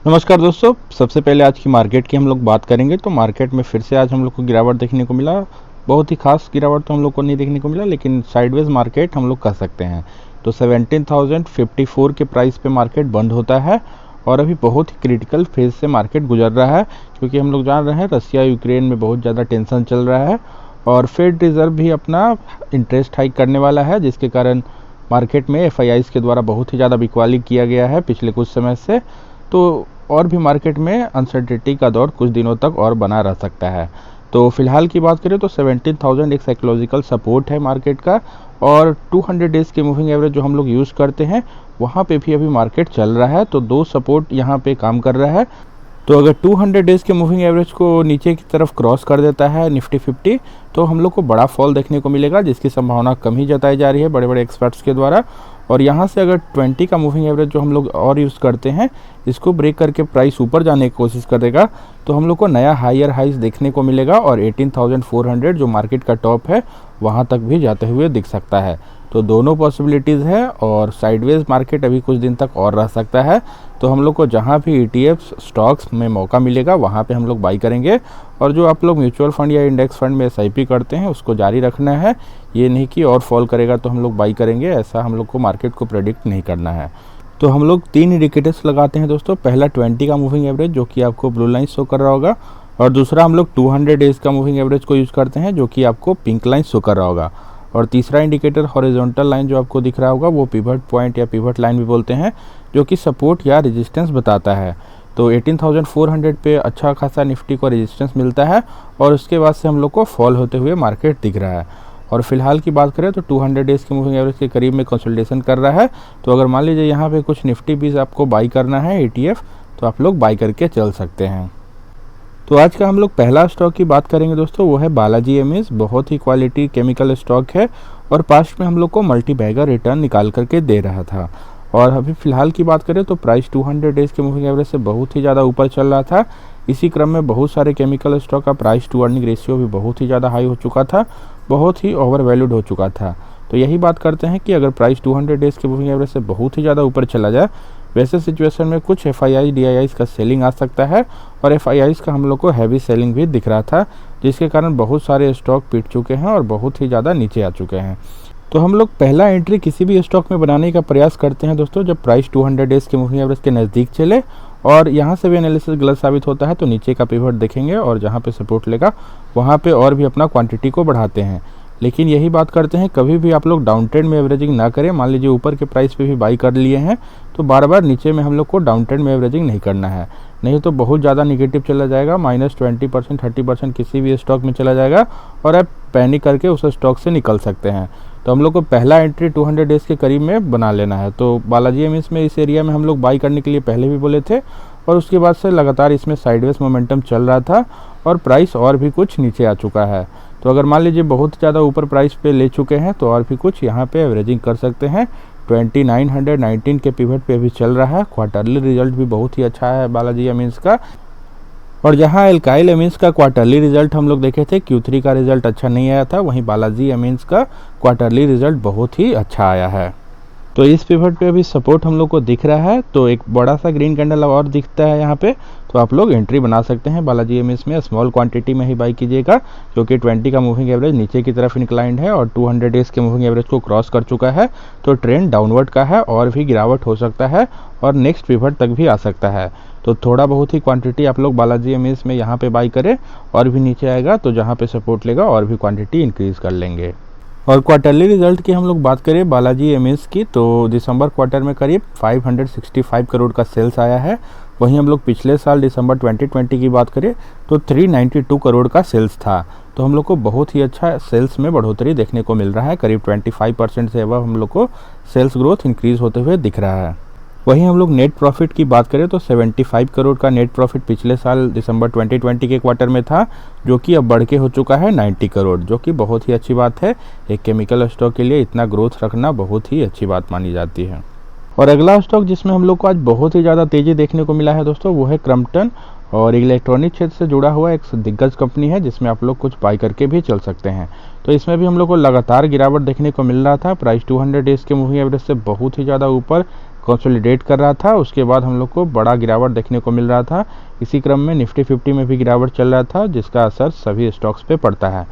नमस्कार दोस्तों। सबसे पहले आज की मार्केट की हम लोग बात करेंगे। तो मार्केट में फिर से आज हम लोग को गिरावट देखने को मिला। बहुत ही खास गिरावट तो हम लोग को नहीं देखने को मिला, लेकिन साइडवेज मार्केट हम लोग कह सकते हैं। तो 17,054 के प्राइस पे मार्केट बंद होता है और अभी बहुत ही क्रिटिकल फेज से मार्केट गुजर रहा है, क्योंकि हम लोग जान रहे हैं रसिया यूक्रेन में बहुत ज़्यादा टेंशन चल रहा है और फेड रिजर्व भी अपना इंटरेस्ट हाइक करने वाला है, जिसके कारण मार्केट में एफआईआईज़ के द्वारा बहुत ही ज़्यादा बिकवाली किया गया है पिछले कुछ समय से। तो और भी मार्केट में अनसर्टेनिटी का दौर कुछ दिनों तक और बना रह सकता है। तो फिलहाल की बात करें तो 17,000 एक साइकोलॉजिकल सपोर्ट है मार्केट का, और 200 डेज़ के मूविंग एवरेज जो हम लोग यूज़ करते हैं वहाँ पे भी अभी मार्केट चल रहा है। तो दो सपोर्ट यहाँ पे काम कर रहा है। तो अगर 200 डेज़ के मूविंग एवरेज को नीचे की तरफ क्रॉस कर देता है निफ्टी 50, तो हम लोग को बड़ा फॉल देखने को मिलेगा, जिसकी संभावना कम ही जताई जा रही है बड़े बड़े एक्सपर्ट्स के द्वारा। और यहाँ से अगर 20 का मूविंग एवरेज जो हम लोग और यूज़ करते हैं, इसको ब्रेक करके प्राइस ऊपर जाने की कोशिश करेगा, तो हम लोग को नया हायर हाइज देखने को मिलेगा और 18,400 जो मार्केट का टॉप है वहाँ तक भी जाते हुए दिख सकता है। तो दोनों पॉसिबिलिटीज़ है और साइडवेज मार्केट अभी कुछ दिन तक और रह सकता है। तो हम लोग को जहाँ भी ईटीएफ्स स्टॉक्स में मौका मिलेगा वहाँ पे हम लोग बाई करेंगे। और जो आप लोग म्यूचुअल फंड या इंडेक्स फंड में एसआईपी करते हैं उसको जारी रखना है, ये नहीं कि और फॉल करेगा तो हम लोग बाई करेंगे, ऐसा हम लोग को मार्केट को प्रेडिक्ट नहीं करना है। तो हम लोग 3 इंडिकेटर्स लगाते हैं दोस्तों। पहला 20 का मूविंग एवरेज जो कि आपको ब्लू लाइन शो कर रहा होगा, और दूसरा हम लोग 200 डेज़ का मूविंग एवरेज को यूज़ करते हैं जो कि आपको पिंक लाइन शो कर रहा होगा। और तीसरा इंडिकेटर हॉरिजॉन्टल लाइन जो आपको दिख रहा होगा वो पिवट पॉइंट या पिवट लाइन भी बोलते हैं, जो कि सपोर्ट या रेजिस्टेंस बताता है। तो 18,400 पे अच्छा खासा निफ्टी को रेजिस्टेंस मिलता है और उसके बाद से हम लोग को फॉल होते हुए मार्केट दिख रहा है। और फिलहाल की बात करें तो 200 डेज़ के मूविंग एवरेज के करीब में कंसोलिडेशन कर रहा है। तो अगर मान लीजिए यहाँ पे कुछ निफ्टी बीज आपको बाई करना है ईटीएफ, तो आप लोग बाई करके चल सकते हैं। तो आज का हम लोग पहला स्टॉक की बात करेंगे दोस्तों, वो है बालाजी एमिन्स। बहुत ही क्वालिटी केमिकल स्टॉक है और पास्ट में हम लोग को मल्टी बैगर रिटर्न निकाल करके दे रहा था। और अभी फ़िलहाल की बात करें तो प्राइस 200 डेज़ के मूविंग एवरेज से बहुत ही ज़्यादा ऊपर चल रहा था। इसी क्रम में बहुत सारे केमिकल स्टॉक का प्राइस टू अर्निंग रेशियो भी बहुत ही ज़्यादा हाई हो चुका था, बहुत ही ओवर वैल्यूड हो चुका था। तो यही बात करते हैं कि अगर प्राइस 200 डेज़ के मूविंग एवरेज से बहुत ही ज़्यादा ऊपर चला जाए, वैसे सिचुएशन में कुछ एफआईआई डीआईआईस का सेलिंग आ सकता है। और एफआईआईस का हम लोग को हैवी सेलिंग भी दिख रहा था, जिसके कारण बहुत सारे स्टॉक पिट चुके हैं और बहुत ही ज़्यादा नीचे आ चुके हैं। तो हम लोग पहला एंट्री किसी भी स्टॉक में बनाने का प्रयास करते हैं दोस्तों जब प्राइस 200 डेज़ के मूविंग एवरेज के नज़दीक चले, और यहाँ से भी एनालिसिस गलत साबित होता है तो नीचे का पिवट देखेंगे और जहाँ पे सपोर्ट लेगा वहाँ पे और भी अपना क्वांटिटी को बढ़ाते हैं। लेकिन यही बात करते हैं, कभी भी आप लोग डाउन ट्रेंड में एवरेजिंग ना करें। मान लीजिए ऊपर के प्राइस पे भी बाई कर लिए हैं तो बार बार नीचे में हम लोग को डाउन ट्रेंड में एवरेजिंग नहीं करना है, नहीं तो बहुत ज़्यादा निगेटिव चला जाएगा। -20% 30% किसी भी स्टॉक में चला जाएगा और आप पैनिक करके उस स्टॉक से निकल सकते हैं। तो हम लोग को पहला एंट्री 200 डेज़ के करीब में बना लेना है। तो बालाजी एमिन्स में इस एरिया में हम लोग बाई करने के लिए पहले भी बोले थे, और उसके बाद से लगातार इसमें साइडवेज मोमेंटम चल रहा था और प्राइस और भी कुछ नीचे आ चुका है। तो अगर मान लीजिए बहुत ज़्यादा ऊपर प्राइस पे ले चुके हैं तो और भी कुछ यहाँ पे एवरेजिंग कर सकते हैं। 2919 के पिवट पे भी चल रहा है। क्वार्टरली रिजल्ट भी बहुत ही अच्छा है बालाजी एमिन्स का। और जहां एल्काइल एमिन्स का क्वार्टरली रिजल्ट हम लोग देखे थे, Q3 का रिजल्ट अच्छा नहीं आया था, वहीं बालाजी एमिन्स का क्वार्टरली रिजल्ट बहुत ही अच्छा आया है। तो इस पिवट पे अभी सपोर्ट हम लोग को दिख रहा है, तो एक बड़ा सा ग्रीन कैंडल और दिखता है यहाँ पे, तो आप लोग एंट्री बना सकते हैं बालाजी एमिन्स में। स्मॉल क्वांटिटी में ही बाई कीजिएगा, क्योंकि 20 का मूविंग एवरेज नीचे की तरफ इंक्लाइंड है और 200 डेज़ के मूविंग एवरेज को क्रॉस कर चुका है। तो ट्रेंड डाउनवर्ड का है और भी गिरावट हो सकता है और नेक्स्ट पिवट तक भी आ सकता है। तो थोड़ा बहुत ही क्वांटिटी आप लोग बालाजी एमिन्स में यहाँ पे बाई करें, और भी नीचे आएगा तो जहाँ पे सपोर्ट लेगा और भी क्वांटिटी इंक्रीज़ कर लेंगे। और क्वार्टरली रिजल्ट की हम लोग बात करें बालाजी एमिन्स की, तो दिसंबर क्वार्टर में करीब 565 करोड़ का सेल्स आया है। वहीं हम लोग पिछले साल दिसंबर 2020 की बात करें तो 392 करोड़ का सेल्स था। तो हम लोग को बहुत ही अच्छा सेल्स में बढ़ोतरी देखने को मिल रहा है। करीब 25% से अब हम लोग को सेल्स ग्रोथ इंक्रीज़ होते हुए दिख रहा है। वहीं हम लोग नेट प्रॉफिट की बात करें तो 75 करोड़ का नेट प्रॉफिट पिछले साल दिसंबर 2020 के क्वार्टर में था, जो कि अब बढ़ के हो चुका है 90 करोड़, जो कि बहुत ही अच्छी बात है। एक केमिकल स्टॉक के लिए इतना ग्रोथ रखना बहुत ही अच्छी बात मानी जाती है। और अगला स्टॉक जिसमें हम लोग को आज बहुत ही ज़्यादा तेज़ी देखने को मिला है दोस्तों, वो है क्रम्पटन। और इलेक्ट्रॉनिक क्षेत्र से जुड़ा हुआ एक दिग्गज कंपनी है, जिसमें आप लोग कुछ बाई करके भी चल सकते हैं। तो इसमें भी हम लोग को लगातार गिरावट देखने को मिल रहा था। प्राइस 200 डेज़ के मूविंग एवरेज से बहुत ही ज़्यादा ऊपर कंसोलिडेट कर रहा था, उसके बाद हम लोग को बड़ा गिरावट देखने को मिल रहा था। इसी क्रम में निफ्टी 50 में भी गिरावट चल रहा था, जिसका असर सभी स्टॉक्स पे पड़ता है।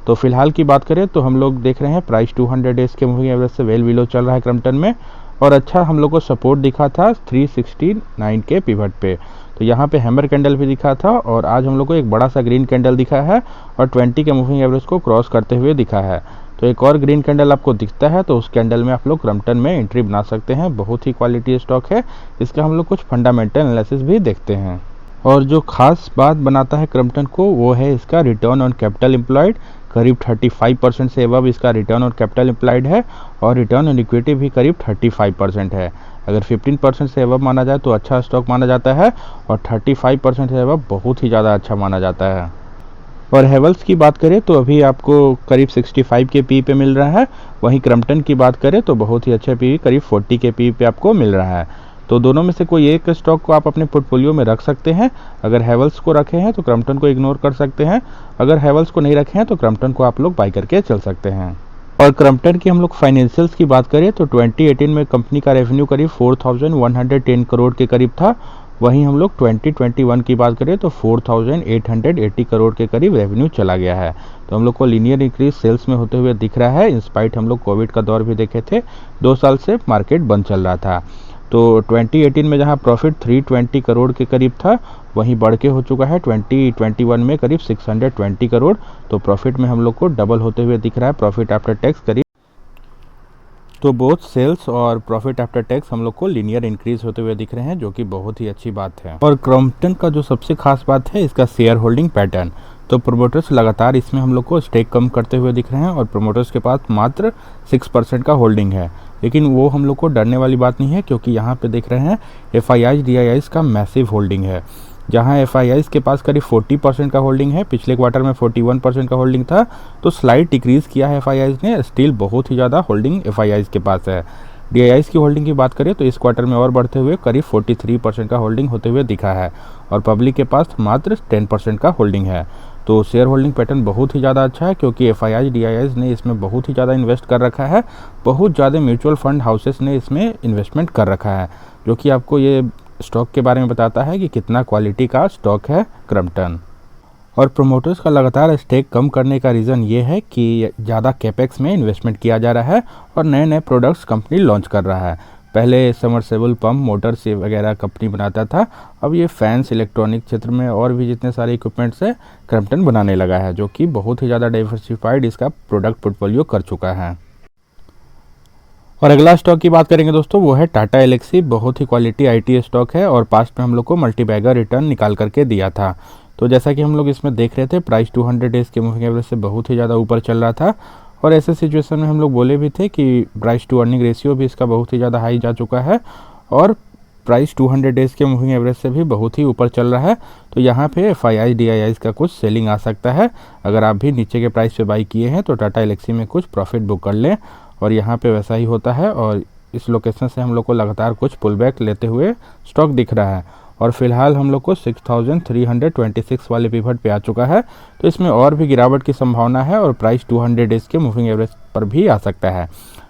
तो फिलहाल की बात करें तो हम लोग देख रहे हैं प्राइस 200 डेज के मूविंग एवरेज से वेल बिलो चल रहा है क्रम्पटन में, और अच्छा हम लोग को सपोर्ट दिखा था 369 के पिवट पे। तो यहाँ पे हैमर कैंडल भी दिखा था, और आज हम लोग को एक बड़ा सा ग्रीन कैंडल दिखा है और 20 के मूविंग एवरेज को क्रॉस करते हुए दिखा है। तो एक और ग्रीन कैंडल आपको दिखता है तो उस कैंडल में आप लोग क्रम्पटन में एंट्री बना सकते हैं। बहुत ही क्वालिटी स्टॉक है, इसका हम लोग कुछ फंडामेंटल एनालिसिस भी देखते हैं। और जो खास बात बनाता है क्रम्पटन को वो है इसका रिटर्न ऑन कैपिटल एम्प्लॉयड। करीब 35% से एबव इसका रिटर्न ऑन कैपिटल एम्प्लॉयड है, और रिटर्न ऑन इक्विटी भी करीब 35% है। अगर 15% से एबव माना जाए तो अच्छा स्टॉक माना जाता है, और 35% से एबव बहुत ही ज़्यादा अच्छा माना जाता है। और हेवल्स की बात करें तो अभी आपको करीब 65 के पी पे मिल रहा है। वहीं क्रम्पटन की बात करें तो बहुत ही अच्छा पी करीब 40 के पी पे आपको मिल रहा है। तो दोनों में से कोई एक स्टॉक को आप अपने पोर्टफोलियो में रख सकते हैं। अगर हेवल्स को रखे हैं तो क्रम्पटन को इग्नोर कर सकते हैं, अगर हेवल्स को नहीं रखे हैं तो क्रम्पटन को आप लोग बाय करके चल सकते हैं। और क्रम्पटन की हम लोग फाइनेंशियल्स की बात करें तो 2018 में कंपनी का रेवेन्यू करीब 4110 करोड़ के करीब था। वहीं हम लोग 2021 की बात करें तो 4880 करोड़ के करीब रेवेन्यू चला गया है। तो हम लोग को लीनियर इंक्रीज सेल्स में होते हुए दिख रहा है, इंस्पाइट हम लोग कोविड का दौर भी देखे थे, 2 साल से मार्केट बंद चल रहा था। तो 2018 में जहां प्रॉफिट 320 करोड़ के करीब था, वहीं बढ़ के हो चुका है 2021 में करीब 620 करोड़। तो प्रॉफिट में हम लोग को डबल होते हुए दिख रहा है, प्रॉफिट आफ्टर टैक्स करीब। तो बोथ सेल्स और प्रॉफिट आफ्टर टैक्स हम लोग को लीनियर इंक्रीज होते हुए दिख रहे हैं, जो कि बहुत ही अच्छी बात है। और क्रम्पटन का जो सबसे खास बात है इसका शेयर होल्डिंग पैटर्न। तो प्रोमोटर्स लगातार इसमें हम लोग को स्टेक कम करते हुए दिख रहे हैं, और प्रोमोटर्स के पास मात्र 6% का होल्डिंग है। लेकिन वो हम लोग को डरने वाली बात नहीं है, क्योंकि यहाँ पे देख रहे हैं FIIs DIIs का मैसिव होल्डिंग है। जहाँ FIIs के पास करीब 40% का होल्डिंग है, पिछले क्वार्टर में 41% का होल्डिंग था, तो स्लाइड डिक्रीज किया है FIIs ने, स्टिल बहुत ही ज़्यादा होल्डिंग FIIs के पास है। DIIs की होल्डिंग की बात करें तो इस क्वार्टर में और बढ़ते हुए करीब 43% का होल्डिंग होते हुए दिखा है, और पब्लिक के पास मात्र 10% का होल्डिंग है। तो शेयर होल्डिंग पैटर्न बहुत ही ज़्यादा अच्छा है, क्योंकि FIIs DIIs ने इसमें बहुत ही ज़्यादा इन्वेस्ट कर रखा है, बहुत ज़्यादा म्यूचुअल फंड हाउसेस ने इसमें इन्वेस्टमेंट कर रखा है, जो कि आपको ये स्टॉक के बारे में बताता है कि कितना क्वालिटी का स्टॉक है क्रम्पटन। और प्रोमोटर्स का लगातार स्टेक कम करने का रीज़न ये है कि ज़्यादा कैपेक्स में इन्वेस्टमेंट किया जा रहा है, और नए नए प्रोडक्ट्स कंपनी लॉन्च कर रहा है। पहले समरसेबल पंप मोटर्स वगैरह कंपनी बनाता था, अब ये फैंस इलेक्ट्रॉनिक क्षेत्र में और भी जितने सारे इक्विपमेंट्स है क्रम्पटन बनाने लगा है, जो कि बहुत ही ज़्यादा डाइवर्सिफाइड इसका प्रोडक्ट पोर्टफोलियो कर चुका है। और अगला स्टॉक की बात करेंगे दोस्तों, वो है टाटा एलेक्सी। बहुत ही क्वालिटी IT स्टॉक है, और पास्ट में हम लोग को मल्टीबैगर रिटर्न निकाल करके दिया था। तो जैसा कि हम लोग इसमें देख रहे थे, प्राइस 200 डेज के मूविंग एवरेज से बहुत ही ज़्यादा ऊपर चल रहा था, और ऐसे सिचुएशन में हम लोग बोले भी थे कि प्राइस टू अर्निंग रेशियो भी इसका बहुत ही ज़्यादा हाई जा चुका है, और प्राइस 200 डेज के मूविंग एवरेज से भी बहुत ही ऊपर चल रहा है। तो यहाँ पे FIIs DIIs का कुछ सेलिंग आ सकता है। अगर आप भी नीचे के प्राइस पे बाई किए हैं तो टाटा एलेक्सी में कुछ प्रॉफिट बुक कर लें, और यहाँ पे वैसा ही होता है। और इस लोकेशन से हम लोग को लगातार कुछ पुल बैक लेते हुए स्टॉक दिख रहा है, और फिलहाल हम लोग को 6326 वाले पिवट पे आ चुका है। तो इसमें और भी गिरावट की संभावना है, और प्राइस 200 डेज के मूविंग एवरेज पर भी आ सकता है।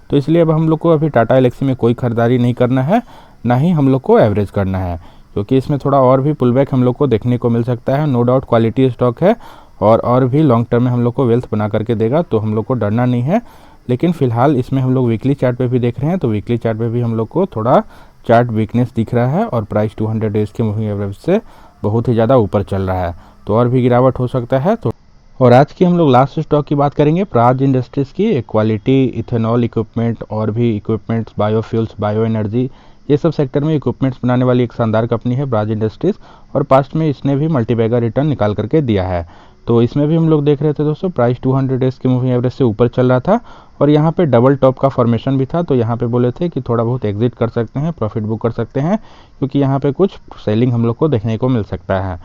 तो इसलिए अब हम लोग को अभी टाटा एलेक्सी में कोई खरीदारी नहीं करना है, ना ही हम लोग को एवरेज करना है, क्योंकि इसमें थोड़ा और भी पुल बैक हम लोग को देखने को मिल सकता है। नो डाउट क्वालिटी स्टॉक है, और भी लॉन्ग टर्म में हम लोग को वेल्थ बना करके देगा, तो हम लोग को डरना नहीं है। लेकिन फिलहाल इसमें हम लोग वीकली चार्ट पे भी देख रहे हैं, तो वीकली चार्ट पे भी हम लोग को थोड़ा चार्ट वीकनेस दिख रहा है, और प्राइस 200 डेज के मूविंग एवरेज से बहुत ही ज़्यादा ऊपर चल रहा है, तो और भी गिरावट हो सकता है। तो और आज की हम लोग लास्ट स्टॉक की बात करेंगे, प्राज इंडस्ट्रीज़ की। एक क्वालिटी इथेनॉल इक्विपमेंट और भी इक्विपमेंट्स, बायोफ्यूल्स, बायो एनर्जी, ये सब सेक्टर में इक्विपमेंट्स बनाने वाली एक शानदार कंपनी है प्राज इंडस्ट्रीज़, और पास्ट में इसने भी मल्टीबैगर रिटर्न निकाल करके दिया है। तो इसमें भी हम लोग देख रहे थे दोस्तों, प्राइस 200 डेज के मूविंग एवरेज से ऊपर चल रहा था, और यहाँ पे डबल टॉप का फॉर्मेशन भी था। तो यहाँ पे बोले थे कि थोड़ा बहुत एग्जिट कर सकते हैं, प्रॉफिट बुक कर सकते हैं, क्योंकि यहाँ पे कुछ सेलिंग हम लोग को देखने को मिल सकता है।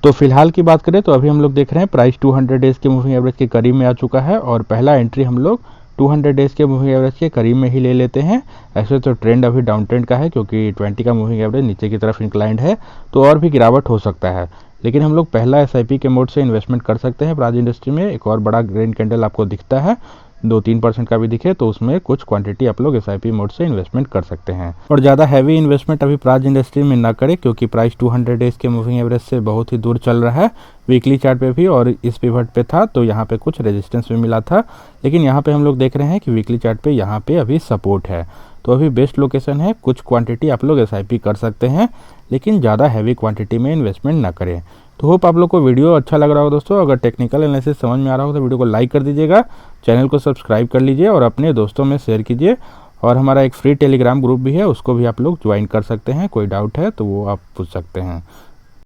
तो फिलहाल की बात करें तो अभी हम लोग देख रहे हैं प्राइस 200 डेज के मूविंग एवरेज के करीब में आ चुका है, और पहला एंट्री हम लोग 200 डेज के मूविंग एवरेज के करीब में ही ले लेते हैं। ऐसे तो ट्रेंड अभी डाउन ट्रेंड का है, क्योंकि 20 का मूविंग एवरेज नीचे की तरफ इंक्लाइंड है, तो और भी गिरावट हो सकता है। लेकिन हम लोग पहला SIP के मोड से इन्वेस्टमेंट कर सकते हैं प्राज इंडस्ट्री में। एक और बड़ा ग्रीन कैंडल आपको दिखता है, 2-3% का भी दिखे तो उसमें कुछ क्वांटिटी आप लोग SIP मोड से इन्वेस्टमेंट कर सकते हैं। और ज़्यादा हैवी इन्वेस्टमेंट अभी प्राइस इंडस्ट्री में ना करें, क्योंकि प्राइस 200 डेज के मूविंग एवरेज से बहुत ही दूर चल रहा है, वीकली चार्ट पे भी, और इस पिवट पे था तो यहाँ पे कुछ रेजिस्टेंस भी मिला था, लेकिन यहाँ पे हम लोग देख रहे हैं कि वीकली चार्ट पे यहाँ पे अभी सपोर्ट है। तो अभी बेस्ट लोकेशन है, कुछ क्वांटिटी आप लोग SIP कर सकते हैं, लेकिन ज़्यादा हैवी क्वांटिटी में इन्वेस्टमेंट ना करें। तो होप आप लोग को वीडियो अच्छा लग रहा हो दोस्तों। अगर टेक्निकल एनालिसिस समझ में आ रहा हो तो वीडियो को लाइक कर दीजिएगा, चैनल को सब्सक्राइब कर लीजिए और अपने दोस्तों में शेयर कीजिए। और हमारा एक फ्री टेलीग्राम ग्रुप भी है, उसको भी आप लोग ज्वाइन कर सकते हैं। कोई डाउट है तो वो आप पूछ सकते हैं।